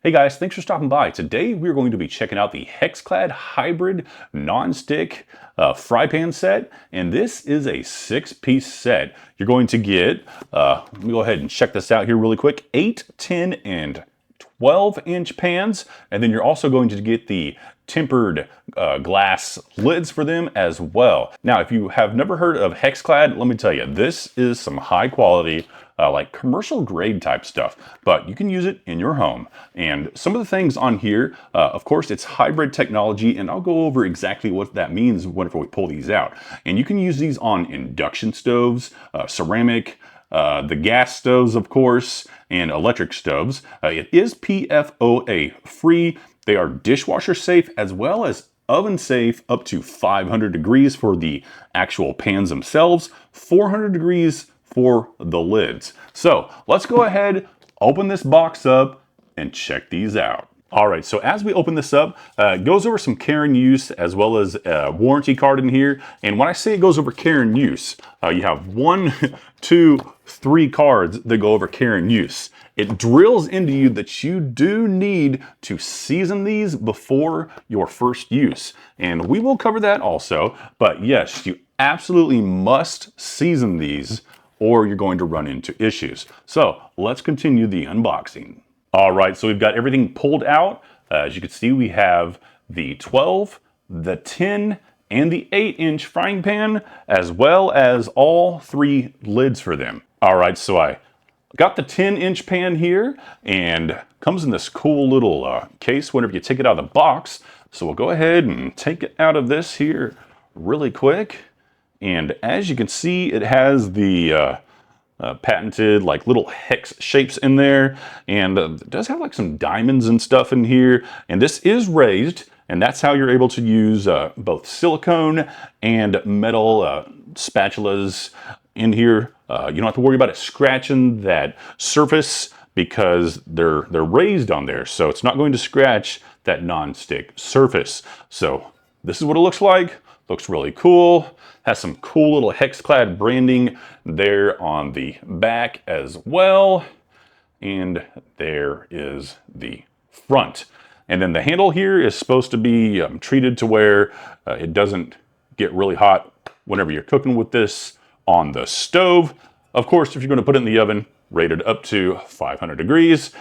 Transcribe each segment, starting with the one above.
Hey guys, thanks for stopping by. Today we're going to be checking out the Hexclad Hybrid Nonstick Frypan set, and this is a 6-piece set. You're going to get, let me go ahead and check this out here really quick, 8, 10, and 12-inch pans, and then you're also going to get the tempered glass lids for them as well. Now, if you have never heard of Hexclad, let me tell you, this is some high quality, like commercial grade type stuff, but you can use it in your home. And some of the things on here, of course, it's hybrid technology, and I'll go over exactly what that means whenever we pull these out. And you can use these on induction stoves, ceramic, the gas stoves, of course, and electric stoves. It is PFOA free. They are dishwasher safe as well as oven safe up to 500 degrees for the actual pans themselves, 400 degrees for the lids. So let's go ahead, open this box up, and check these out. All right, so as we open this up, it goes over some care and use as well as a warranty card in here. And when I say it goes over care and use, you have 1, 2, 3 cards that go over care and use. It drills into you that you do need to season these before your first use. And we will cover that also, but yes, you absolutely must season these or you're going to run into issues. So let's continue the unboxing. All right, so we've got everything pulled out. As you can see, we have the 12, the 10, and the 8-inch frying pan, as well as all 3 lids for them. All right, so I got the 10-inch pan here, and comes in this cool little case whenever you take it out of the box. So we'll go ahead and take it out of this here really quick. And as you can see, it has the patented like little hex shapes in there, and it does have like some diamonds and stuff in here. And this is raised, and that's how you're able to use both silicone and metal spatulas in here. You don't have to worry about it scratching that surface because they're raised on there, so it's not going to scratch that non-stick surface. So this is what it looks like. Looks really cool. Has some cool little Hexclad branding there on the back as well. And there is the front. And then the handle here is supposed to be treated to where it doesn't get really hot whenever you're cooking with this on the stove. Of course, if you're going to put it in the oven, rated up to 500 degrees,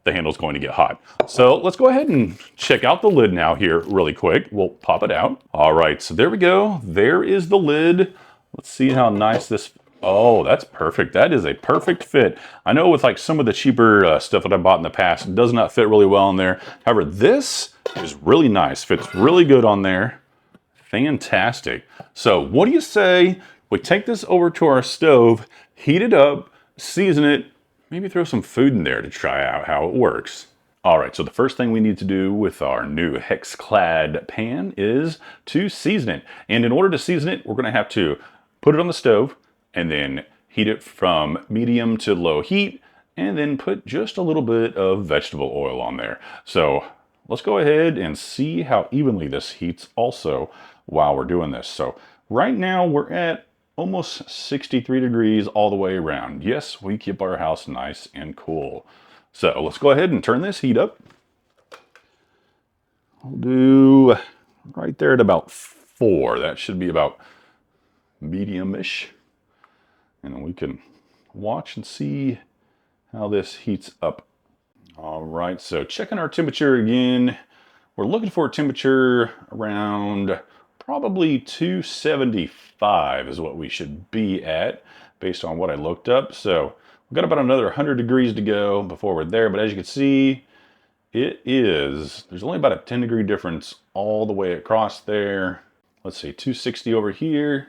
the handle's going to get hot. So let's go ahead and check out the lid now here really quick. We'll pop it out. All right, so there we go. There is the lid. Let's see how nice this, oh, that's perfect. That is a perfect fit. I know with like some of the cheaper stuff that I bought in the past, it does not fit really well in there. However, this is really nice. Fits really good on there. Fantastic. So what do you say we take this over to our stove, heat it up, season it, maybe throw some food in there to try out how it works. All right, so the first thing we need to do with our new Hexclad pan is to season it. And in order to season it, we're gonna have to put it on the stove and then heat it from medium to low heat, and then put just a little bit of vegetable oil on there. So let's go ahead and see how evenly this heats also while we're doing this. So right now we're at almost 63 degrees all the way around. Yes, we keep our house nice and cool. So let's go ahead and turn this heat up. I'll do right there at about 4. That should be about medium-ish. And then we can watch and see how this heats up. All right, so checking our temperature again. We're looking for a temperature around probably 275 is what we should be at based on what I looked up. So we've got about another 100 degrees to go before we're there. But as you can see, there's only about a 10 degree difference all the way across there. Let's see, 260 over here,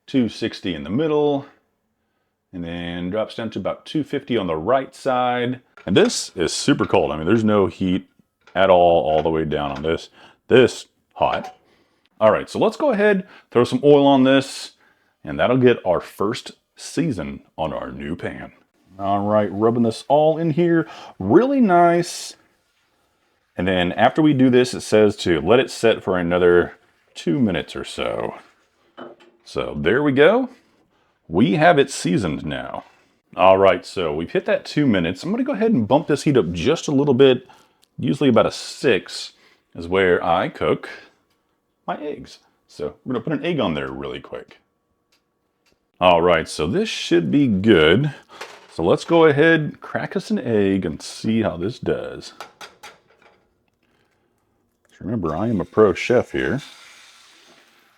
260 in the middle, and then drops down to about 250 on the right side. And this is super cold. I mean, there's no heat at all the way down on this. This hot. All right, so let's go ahead, throw some oil on this, and that'll get our first season on our new pan. All right, rubbing this all in here really nice. And then after we do this, it says to let it set for another 2 minutes or so. So there we go. We have it seasoned now. All right, so we've hit that 2 minutes. I'm gonna go ahead and bump this heat up just a little bit. Usually about a 6 is where I cook my eggs. So we're gonna put an egg on there really quick. All right, so this should be good. So let's go ahead, crack us an egg and see how this does. Remember, I am a pro chef here.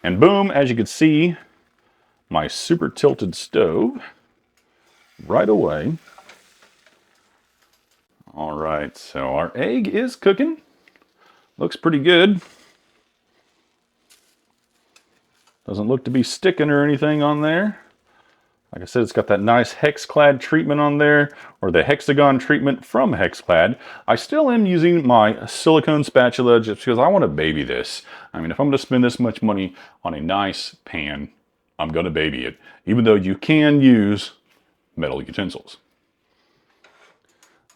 And boom, as you can see, my super tilted stove right away. All right, so our egg is cooking. Looks pretty good. Doesn't look to be sticking or anything on there. Like I said, it's got that nice Hexclad treatment on there, or the hexagon treatment from Hexclad. I still am using my silicone spatula just because I want to baby this. I mean, if I'm going to spend this much money on a nice pan, I'm going to baby it, even though you can use metal utensils.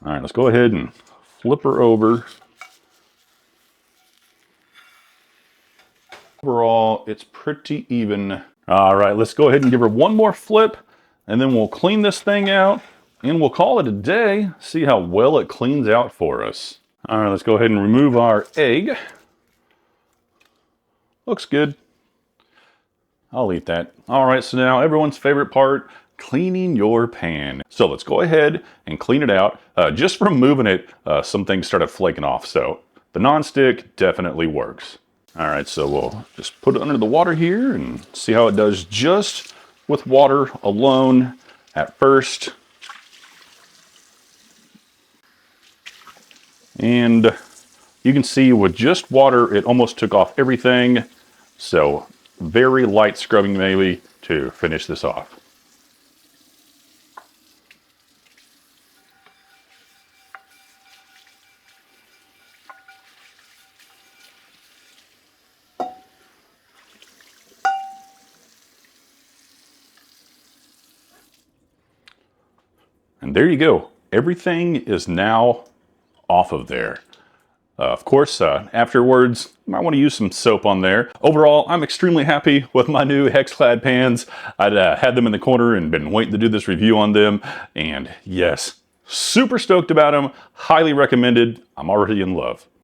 All right, let's go ahead and flip her over. Overall, it's pretty even. All right, let's go ahead and give her one more flip, and then we'll clean this thing out, and we'll call it a day. See how well it cleans out for us. All right, let's go ahead and remove our egg. Looks good. I'll eat that. All right, so now everyone's favorite part, cleaning your pan. So let's go ahead and clean it out. Just from moving it, some things started flaking off, so the nonstick definitely works. All right, so we'll just put it under the water here and see how it does just with water alone at first. And you can see with just water, it almost took off everything. So very light scrubbing maybe to finish this off. And there you go. Everything is now off of there. Of course, afterwards, you might want to use some soap on there. Overall, I'm extremely happy with my new Hexclad pans. I'd had them in the corner and been waiting to do this review on them. And yes, super stoked about them. Highly recommended. I'm already in love.